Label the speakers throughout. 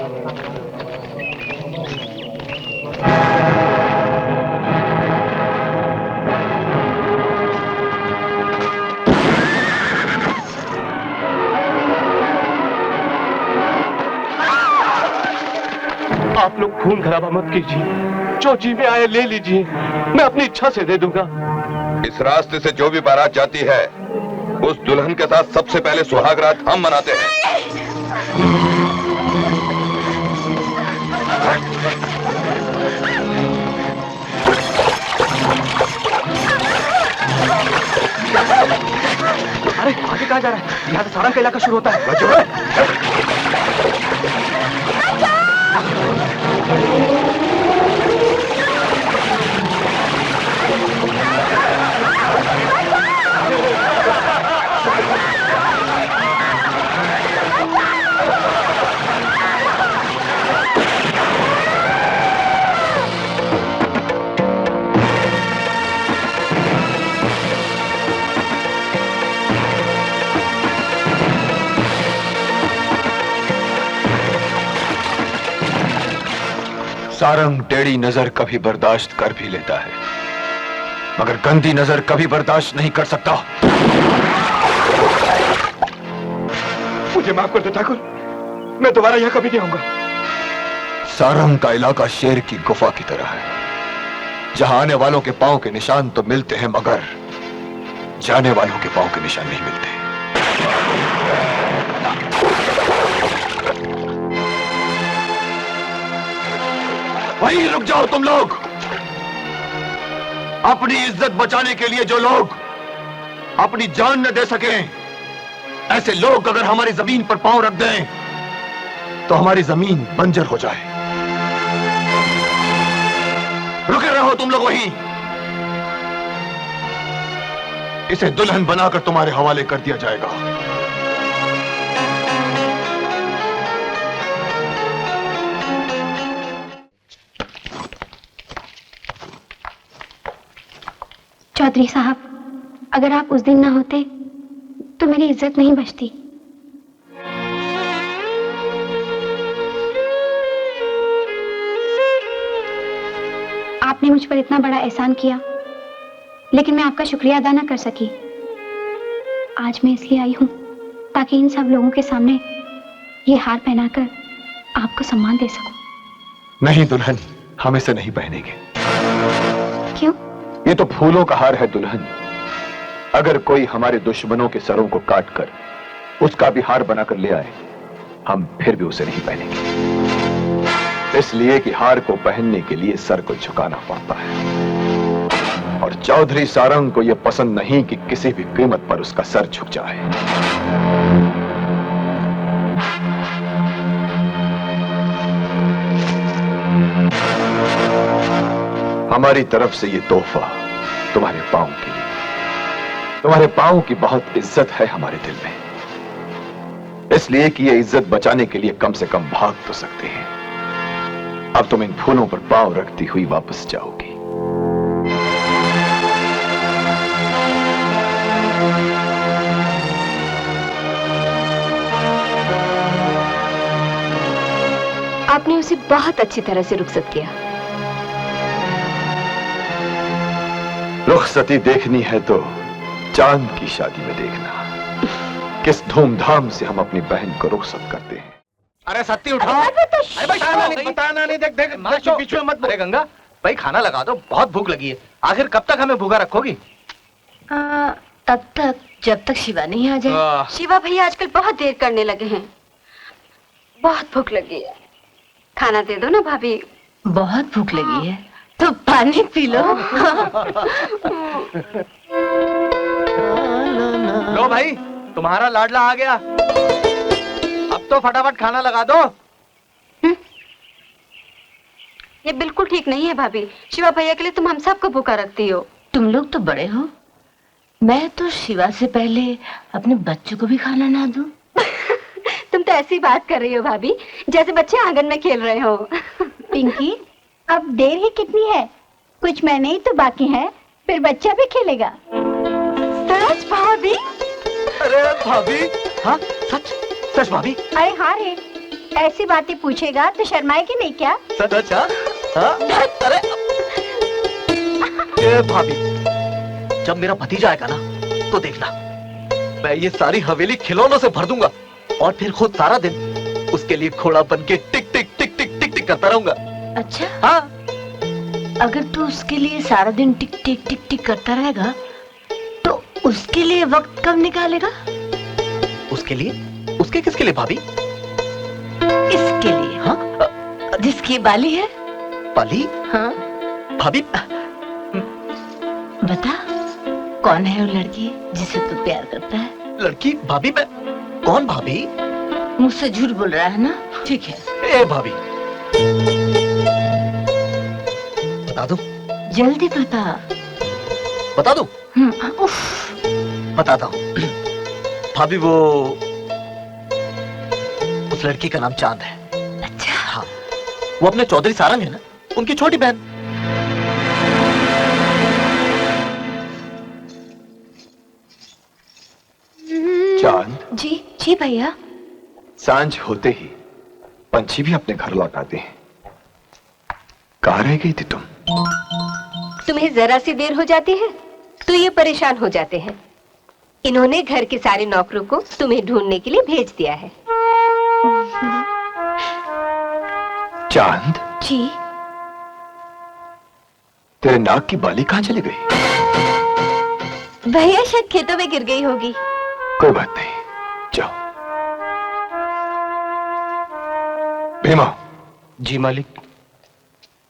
Speaker 1: आप लोग खून खराबा मत कीजिए, जो जी में आए ले लीजिए, मैं अपनी इच्छा से दे दूंगा।
Speaker 2: इस रास्ते से जो भी बारात जाती है, उस दुल्हन के साथ सबसे पहले सुहाग रात हम मनाते हैं।
Speaker 1: अरे आगे कहाँ जा रहा है? यहाँ तो सारंग का इलाका शुरू होता है।
Speaker 3: सारंग टेढ़ी नजर कभी बर्दाश्त कर भी लेता है, मगर गंदी नजर कभी बर्दाश्त नहीं कर सकता।
Speaker 1: मुझे माफ कर दो ठाकुर, मैं दोबारा यहाँ कभी नहीं आऊंगा।
Speaker 3: सारंग का इलाका शेर की गुफा की तरह है, जहां आने वालों के पांव के निशान तो मिलते हैं, मगर जाने वालों के पांव के निशान नहीं मिलते। वहीं रुक जाओ तुम लोग। अपनी इज्जत बचाने के लिए जो लोग अपनी जान न दे सके, ऐसे लोग अगर हमारी जमीन पर पांव रख दें तो हमारी जमीन बंजर हो जाए। रुके रहो तुम लोग वहीं। इसे दुल्हन बनाकर तुम्हारे हवाले कर दिया जाएगा।
Speaker 4: चौधरी साहब, अगर आप उस दिन ना होते तो मेरी इज्जत नहीं बचती। आपने मुझ पर इतना बड़ा एहसान किया, लेकिन मैं आपका शुक्रिया अदा ना कर सकी। आज मैं इसलिए आई हूं ताकि इन सब लोगों के सामने ये हार पहनाकर आपको सम्मान दे सकूं।
Speaker 3: नहीं दुल्हन, हम इसे नहीं पहनेंगे।
Speaker 4: क्यों?
Speaker 3: ये तो फूलों का हार है दुल्हन। अगर कोई हमारे दुश्मनों के सरों को काटकर उसका भी हार बनाकर ले आए, हम फिर भी उसे नहीं पहनेंगे, इसलिए कि हार को पहनने के लिए सर को झुकाना पड़ता है। और चौधरी सारंग को यह पसंद नहीं कि किसी भी कीमत पर उसका सर झुक जाए। हमारी तरफ से ये तोहफा तुम्हारे पांव के लिए। तुम्हारे पांव की बहुत इज्जत है हमारे दिल में, इसलिए कि ये इज्जत बचाने के लिए कम से कम भाग तो सकते हैं। अब तुम इन फूलों पर पांव रखती हुई वापस जाओगी।
Speaker 4: आपने उसे बहुत अच्छी तरह से रुखसत किया।
Speaker 3: रुखसती देखनी है तो चांद की शादी में देखना, किस धूमधाम से हम अपनी बहन को रुखसत करते हैं।
Speaker 5: अरे सत्ती उठाओ। अरे भाई बताना नहीं, देख देख पीछे मत बोले। गंगा भाई खाना लगा दो, बहुत भूख लगी है। आखिर कब तक हमें भूखा रखोगी?
Speaker 4: तब तक जब तक शिवा नहीं आ जाए। शिवा भैया आजकल बहुत देर करने लगे हैं। बहुत भूख लगी है, खाना दे दो ना भाभी।
Speaker 6: बहुत भूख लगी है तो पानी पी लो।
Speaker 5: लो भाई, तुम्हारा लाडला आ गया। अब तो फटाफट खाना लगा दो।
Speaker 4: ये बिल्कुल ठीक नहीं है भाभी। शिवा भैया के लिए तुम हम सबको भूखा रखती हो।
Speaker 6: तुम लोग तो बड़े हो, मैं तो शिवा से पहले अपने बच्चों को भी खाना ना दूं।
Speaker 4: तुम तो ऐसी बात कर रही हो भाभी जैसे बच्चे आंगन में खेल रहे हो।
Speaker 7: पिंकी, अब देर ही कितनी है? कुछ महीने ही तो बाकी है, फिर बच्चा भी खेलेगा।
Speaker 4: सच भाभी?
Speaker 5: अरे भाभी, हाँ सच सच भाभी।
Speaker 7: अरे हाँ रे, ऐसी बातें पूछेगा तो शर्माएगी नहीं क्या?
Speaker 5: सच अच्छा? हाँ? अरे ए भाभी, जब मेरा भतीजा आएगा ना तो देखना, मैं ये सारी हवेली खिलौनों से भर दूंगा और फिर खुद सारा दिन उसके लिए घोड़ा बन के टिक टिक टिक टिक टिक टिक करता रहूंगा।
Speaker 6: अच्छा,
Speaker 5: हाँ,
Speaker 6: अगर तू उसके लिए सारा दिन टिक टिक टिक टिक करता रहेगा तो उसके लिए वक्त कब निकालेगा?
Speaker 5: उसके लिए? उसके किसके लिए भाभी?
Speaker 6: इसके लिए, हाँ, जिसकी बाली है।
Speaker 5: बाली?
Speaker 6: हाँ,
Speaker 5: भाभी,
Speaker 6: बता कौन है वो लड़की जिसे तू प्यार करता है?
Speaker 5: लड़की? भाभी मैं कौन भाभी?
Speaker 6: मुझसे झूठ बोल रहा है ना? ठीक है,
Speaker 5: ए भाभी, बता दो।
Speaker 6: जल्दी बता।
Speaker 5: बता दो।
Speaker 6: उफ,
Speaker 5: बताता हूँ भाभी, वो उस लड़की का नाम चांद है।
Speaker 6: अच्छा,
Speaker 5: हाँ, वो अपने चौधरी सारंग है ना, उनकी छोटी बहन।
Speaker 3: चांद,
Speaker 6: जी जी भैया।
Speaker 3: सांझ होते ही पंछी भी अपने घर लौट आते हैं। कहाँ रह गई थी तुम?
Speaker 8: तुम्हें जरा सी देर हो जाती है तो ये परेशान हो जाते हैं। इन्होंने घर के सारे नौकरों को तुम्हें ढूंढने के लिए भेज दिया है।
Speaker 3: चांद,
Speaker 6: जी,
Speaker 3: तेरे नाक की बाली कहाँ चली गई?
Speaker 8: भैया शायद खेतों में गिर गई होगी।
Speaker 3: कोई बात नहीं, जाओ। भीमा।
Speaker 1: जी मालिक।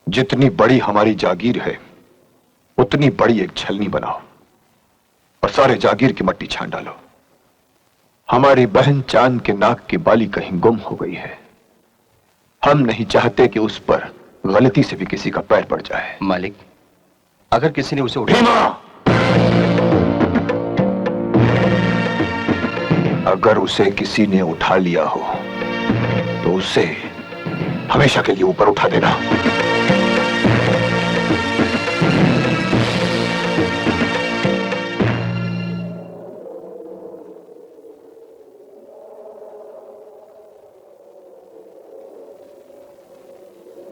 Speaker 3: जितनी बड़ी हमारी जागीर है उतनी बड़ी एक छलनी बनाओ और सारे जागीर की मट्टी छान डालो। हमारी बहन चांद के नाक की बाली कहीं गुम हो गई है। हम नहीं चाहते कि उस पर गलती से भी किसी का पैर पड़ जाए।
Speaker 1: मालिक, अगर किसी ने उसे उठा...
Speaker 3: भीमा! अगर उसे किसी ने उठा लिया हो तो उसे हमेशा के लिए ऊपर उठा देना।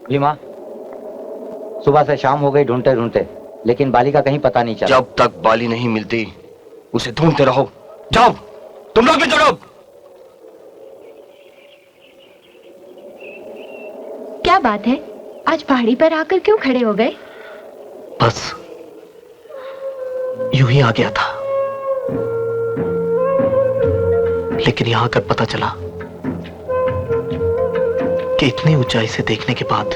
Speaker 9: भीमा, सुबह से शाम हो गई ढूंढते ढूंढते, लेकिन बाली का कहीं पता नहीं चला।
Speaker 1: जब तक बाली नहीं मिलती उसे ढूंढते रहो। जाओ, तुम लोग भी जाओ।
Speaker 4: क्या बात है, आज पहाड़ी पर आकर क्यों खड़े हो गए?
Speaker 5: बस यूं ही आ गया था, लेकिन यहां आकर पता चला कि इतनी ऊंचाई से देखने के बाद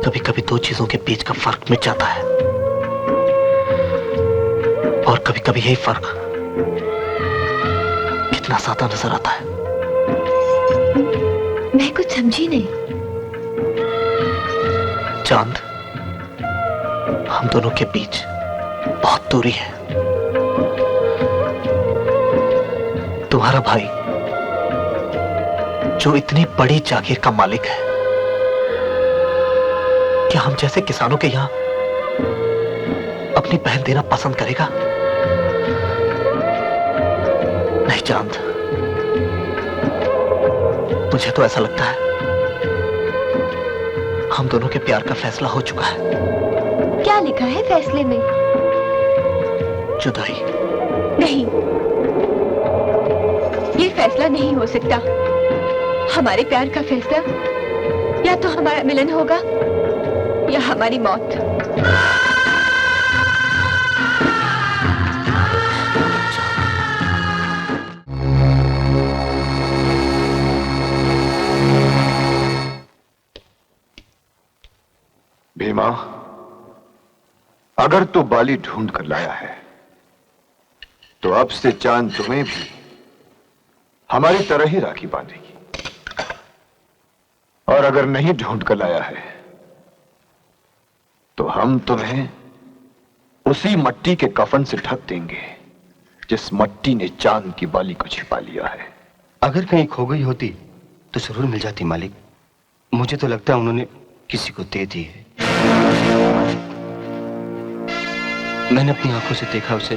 Speaker 5: कभी कभी दो चीजों के बीच का फर्क मिट जाता है, और कभी कभी यही फर्क कितना ज्यादा नजर आता है।
Speaker 6: मैं कुछ समझी नहीं।
Speaker 5: चांद, हम दोनों के बीच बहुत दूरी है। तुम्हारा भाई जो इतनी बड़ी जागीर का मालिक है, क्या हम जैसे किसानों के यहां अपनी बहन देना पसंद करेगा? नहीं चांद, मुझे तो ऐसा लगता है हम दोनों के प्यार का फैसला हो चुका है।
Speaker 4: क्या लिखा है फैसले में?
Speaker 5: जुदाई।
Speaker 4: नहीं, ये फैसला नहीं हो सकता। हमारे प्यार का फैसला या तो हमारा मिलन होगा या हमारी मौत।
Speaker 3: भीमा, अगर तू बाली ढूंढ कर लाया है तो अब से चांद तुम्हें भी हमारी तरह ही राखी बांधेगी, और अगर नहीं ढूंढ कर लाया है तो हम तुम्हें उसी मट्टी के कफन से ढक देंगे जिस मट्टी ने चांद की बाली को छिपा लिया है।
Speaker 1: अगर कहीं खो गई होती तो जरूर मिल जाती मालिक। मुझे तो लगता है उन्होंने किसी को दे दी है। मैंने अपनी आंखों से देखा उसे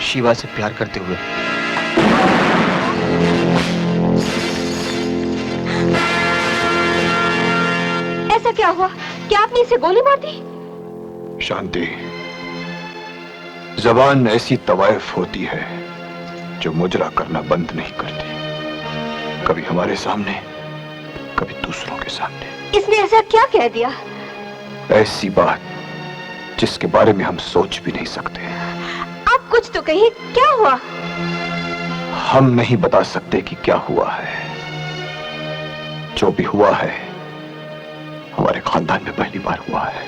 Speaker 1: शिवा से प्यार करते हुए।
Speaker 8: क्या हुआ? क्या आपने इसे गोली मार दी?
Speaker 3: शांति, जबान ऐसी तवायफ होती है जो मुजरा करना बंद नहीं करती, कभी हमारे सामने, कभी दूसरों के सामने।
Speaker 8: इसने ऐसा क्या कह दिया?
Speaker 3: ऐसी बात जिसके बारे में हम सोच भी नहीं सकते।
Speaker 8: आप कुछ तो कहिए, क्या हुआ?
Speaker 3: हम नहीं बता सकते कि क्या हुआ है। जो भी हुआ है हमारे खानदान में पहली बार हुआ है।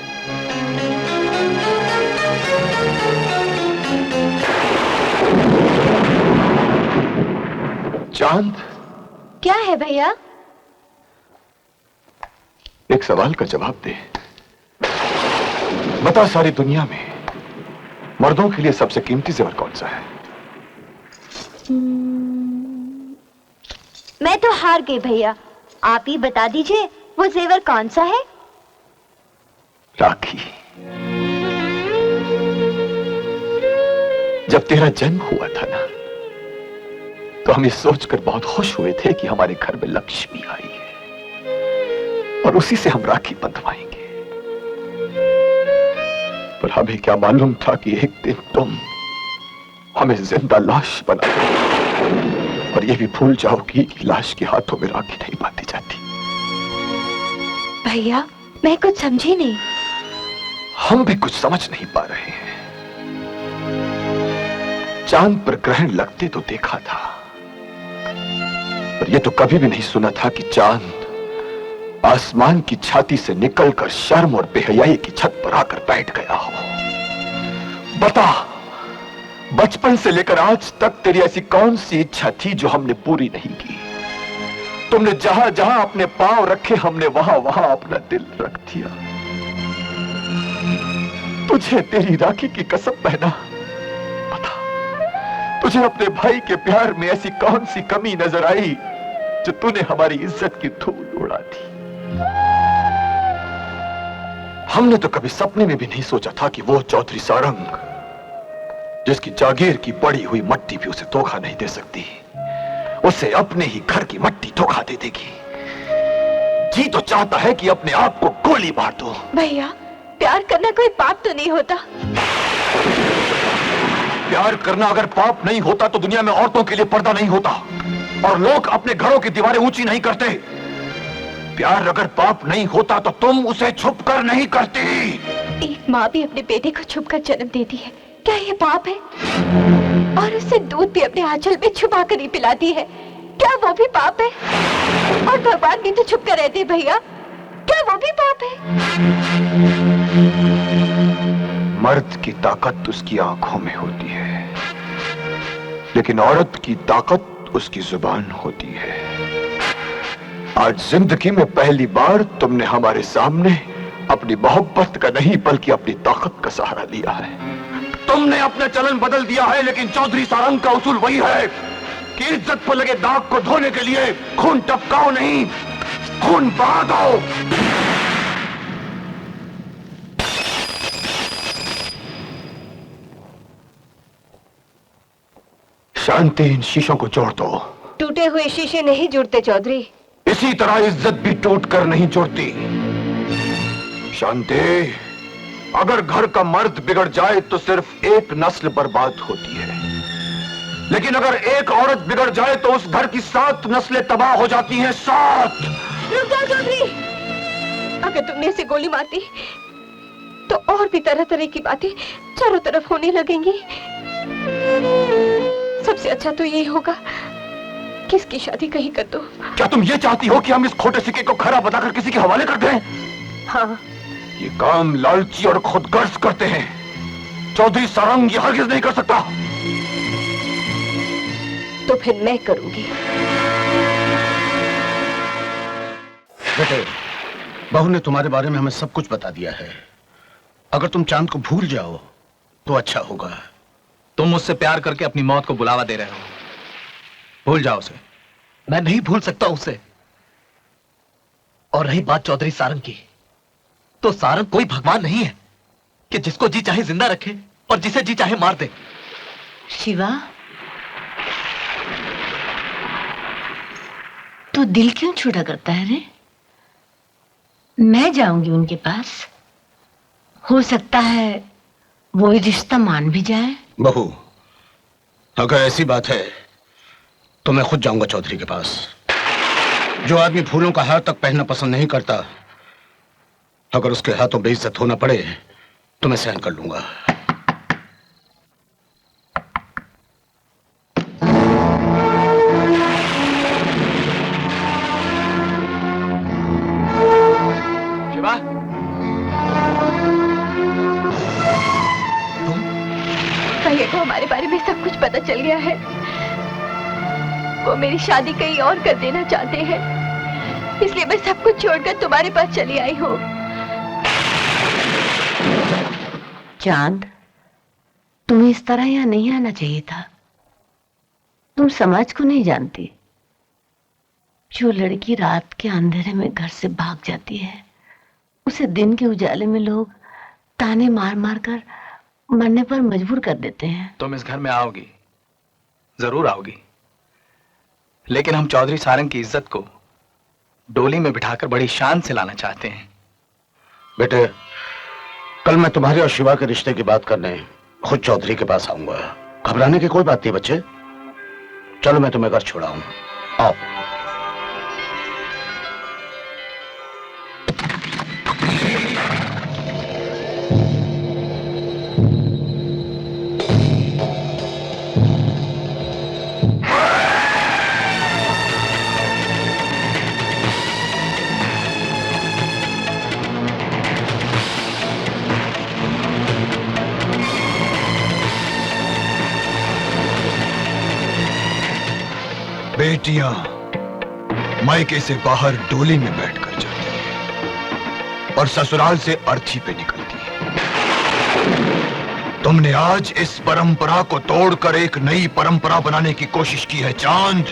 Speaker 3: चांद,
Speaker 7: क्या है भैया?
Speaker 3: एक सवाल का जवाब दे। बता, सारी दुनिया में मर्दों के लिए सबसे कीमती जेवर कौन सा है?
Speaker 7: मैं तो हार गई भैया, आप ही बता दीजिए वो जेवर कौन सा है?
Speaker 3: राखी। जब तेरा जन्म हुआ था ना, तो हम ये सोचकर बहुत खुश हुए थे कि हमारे घर में लक्ष्मी आई है और उसी से हम राखी बंधवाएंगे। पर हमें क्या मालूम था कि एक दिन तुम हमें जिंदा लाश बना दोगे और ये भी भूल जाओगी कि लाश के हाथों में राखी नहीं बांधी जाती।
Speaker 7: भैया, मैं कुछ समझी नहीं।
Speaker 3: हम भी कुछ समझ नहीं पा रहे हैं। चांद पर ग्रहण लगते तो देखा था, पर यह तो कभी भी नहीं सुना था कि चांद आसमान की छाती से निकलकर शर्म और बेहयाई की छत पर आकर बैठ गया हो। बता, बचपन से लेकर आज तक तेरी ऐसी कौन सी इच्छा थी जो हमने पूरी नहीं की? तुमने जहां जहां अपने पांव रखे, हमने वहां वहां अपना दिल रख दिया। तुझे तेरी राखी की कसम पहना, बता, तुझे अपने भाई के प्यार में ऐसी कौन सी कमी नजर आई जो तूने हमारी इज्जत की धूल उड़ा दी? हमने तो कभी सपने में भी नहीं सोचा था कि वो चौधरी सारंग, जिसकी जागीर की पड़ी हुई मट्टी भी उसे धोखा नहीं दे सकती, उसे अपने ही घर की मट्टी धोखा दे देगी। जी तो चाहता है कि अपने आप को गोली मार दो।
Speaker 8: भैया, प्यार करना कोई पाप तो नहीं होता?
Speaker 3: प्यार करना अगर पाप नहीं होता तो दुनिया में औरतों के लिए पर्दा नहीं होता और लोग अपने घरों की दीवारें ऊंची नहीं करते। प्यार अगर पाप नहीं होता तो तुम उसे छुप कर नहीं करती।
Speaker 8: एक माँ भी अपने बेटे को छुपकर जन्म देती है, क्या ये पाप है? और उसे दूध भी अपने आंचल में छुपा कर ही पिलाती है, क्या वो भी पाप है? और भगवान भी तो छुप कर रहते भैया, क्या वो भी पाप है?
Speaker 3: मर्द की ताकत उसकी आंखों में होती है, लेकिन औरत की ताकत उसकी जुबान होती है। आज जिंदगी में पहली बार तुमने हमारे सामने अपनी मोहब्बत का नहीं बल्कि अपनी ताकत का सहारा लिया है। तुमने अपना चलन बदल दिया है, लेकिन चौधरी सारंग का उसूल वही है कि इज्जत पर लगे दाग को धोने के लिए खून टपकाओ नहीं, खून बहा दो। शांति, इन शीशों को जोड़ दो।
Speaker 8: टूटे हुए शीशे नहीं जुड़ते चौधरी।
Speaker 3: इसी तरह इज्जत भी टूट कर नहीं जुड़ती। शांति, अगर घर का मर्द बिगड़ जाए तो सिर्फ एक नस्ल बर्बाद होती है, लेकिन अगर एक औरत बिगड़ जाए तो उस घर की 7 नस्लें तबाह हो जाती हैं। 7।
Speaker 8: रुक जाओ चौधरी, अगर तुमने इसे गोली मार दी तो और भी तरह तरह की बातें चारों तरफ होने लगेंगी। सबसे अच्छा तो यही होगा कि इसकी शादी कहीं कर दो।
Speaker 3: क्या तुम ये चाहती हो कि हम इस खोटे सिक्के को खरा बताकर किसी के हवाले कर दें?
Speaker 8: हाँ।
Speaker 3: ये काम लालची और खुदगर्ज करते हैं। चौधरी सारंग ये हरगिज नहीं कर सकता।
Speaker 8: तो फिर मैं करूंगी।
Speaker 10: बेटे, बहू ने तुम्हारे बारे में हमें सब कुछ बता दिया है। अगर तुम चांद को भूल जाओ तो अच्छा होगा।
Speaker 5: तुम मुझसे प्यार करके अपनी मौत को बुलावा दे रहे हो। भूल जाओ उसे। मैं नहीं भूल सकता उसे। और रही बात चौधरी सारंग की, तो सारंग कोई भगवान नहीं है कि जिसको जी चाहे जिंदा रखे और जिसे जी चाहे मार दे।
Speaker 6: शिवा, तू दिल क्यों छोटा करता है रे? मैं जाऊंगी उनके पास। हो सकता है वो रिश्ता मान भी जाए।
Speaker 10: बहू, अगर ऐसी बात है तो मैं खुद जाऊंगा चौधरी के पास। जो आदमी फूलों का हार तक पहनना पसंद नहीं करता, अगर उसके हाथों बेइज्जत होना पड़े तो मैं सहन कर लूंगा।
Speaker 5: शिवा,
Speaker 8: भैया को हमारे बारे में सब कुछ पता चल गया है। वो मेरी शादी कहीं और कर देना चाहते हैं, इसलिए मैं सब कुछ छोड़कर तुम्हारे पास चली आई हूँ।
Speaker 6: चांद, तुम्हें इस तरह यहाँ नहीं आना चाहिए था। तुम समाज को नहीं जानती। जो लड़की रात के अंधेरे में घर से भाग जाती है, उसे दिन के उजाले में लोग ताने मार मार कर मरने पर मजबूर कर देते हैं।
Speaker 11: तुम इस घर में आओगी, जरूर आओगी, लेकिन हम चौधरी सारंग की इज्जत को डोली में बिठाकर बड़ी शान से लाना चाहते हैं।
Speaker 10: बेटे, कल मैं तुम्हारे और शिवा के रिश्ते की बात करने खुद चौधरी के पास आऊंगा। घबराने की कोई बात नहीं बच्चे। चलो मैं तुम्हें घर छोड़ाऊं। आओ।
Speaker 3: बेटियां मायके से बाहर डोली में बैठकर जाती हैं और ससुराल से अर्थी पे निकलती हैं। तुमने आज इस परंपरा को तोड़कर एक नई परंपरा बनाने की कोशिश की है चांद,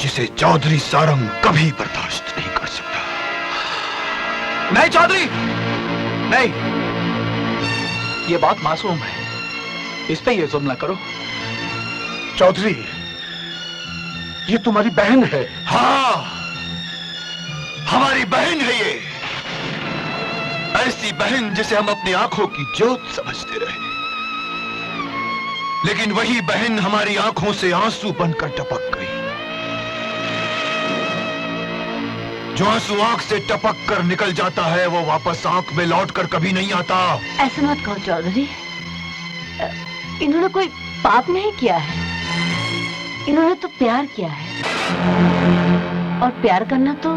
Speaker 3: जिसे चौधरी सारंग कभी बर्दाश्त नहीं कर सकता।
Speaker 11: नहीं चौधरी, नहीं, ये बात मासूम है, इस पे ये जुल्म न करो।
Speaker 10: चौधरी, ये तुम्हारी बहन है।
Speaker 3: हाँ, हमारी बहन है ये, ऐसी बहन जिसे हम अपनी आंखों की ज्योत समझते रहे, लेकिन वही बहन हमारी आंखों से आंसू बनकर टपक गई। जो आंसू आंख से टपक कर निकल जाता है वो वापस आंख में लौटकर कभी नहीं आता।
Speaker 6: ऐसे मत कहो चौधरी, इन्होंने कोई पाप नहीं किया है, इन्होंने तो प्यार किया है, और प्यार करना तो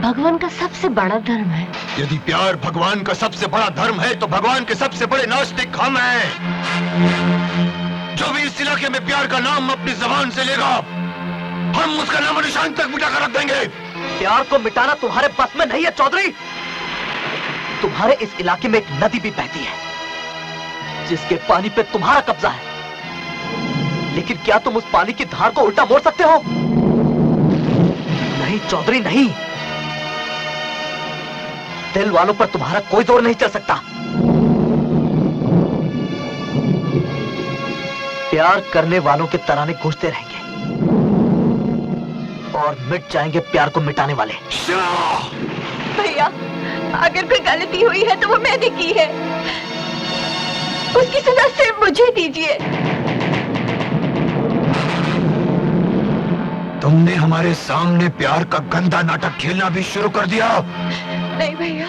Speaker 6: भगवान का सबसे बड़ा धर्म है।
Speaker 3: यदि प्यार भगवान का सबसे बड़ा धर्म है तो भगवान के सबसे बड़े नास्तिक हम हैं। जो भी इस इलाके में प्यार का नाम अपनी जबान से लेगा, हम उसका नाम निशान तक मिटा कर रख देंगे।
Speaker 5: प्यार को मिटाना तुम्हारे बस में नहीं है चौधरी। तुम्हारे इस इलाके में एक नदी भी बहती है जिसके पानी पे तुम्हारा कब्जा है, लेकिन क्या तुम उस पानी की धार को उल्टा मोड़ सकते हो? नहीं चौधरी, नहीं। दिल वालों पर तुम्हारा कोई जोर नहीं चल सकता। प्यार करने वालों के तराने गूंजते रहेंगे और मिट जाएंगे प्यार को मिटाने वाले।
Speaker 8: भैया, अगर कोई गलती हुई है तो वो मैंने की है, उसकी सजा सिर्फ मुझे दीजिए।
Speaker 3: तुमने हमारे सामने प्यार का गंदा नाटक खेलना भी शुरू कर दिया।
Speaker 8: नहीं भैया,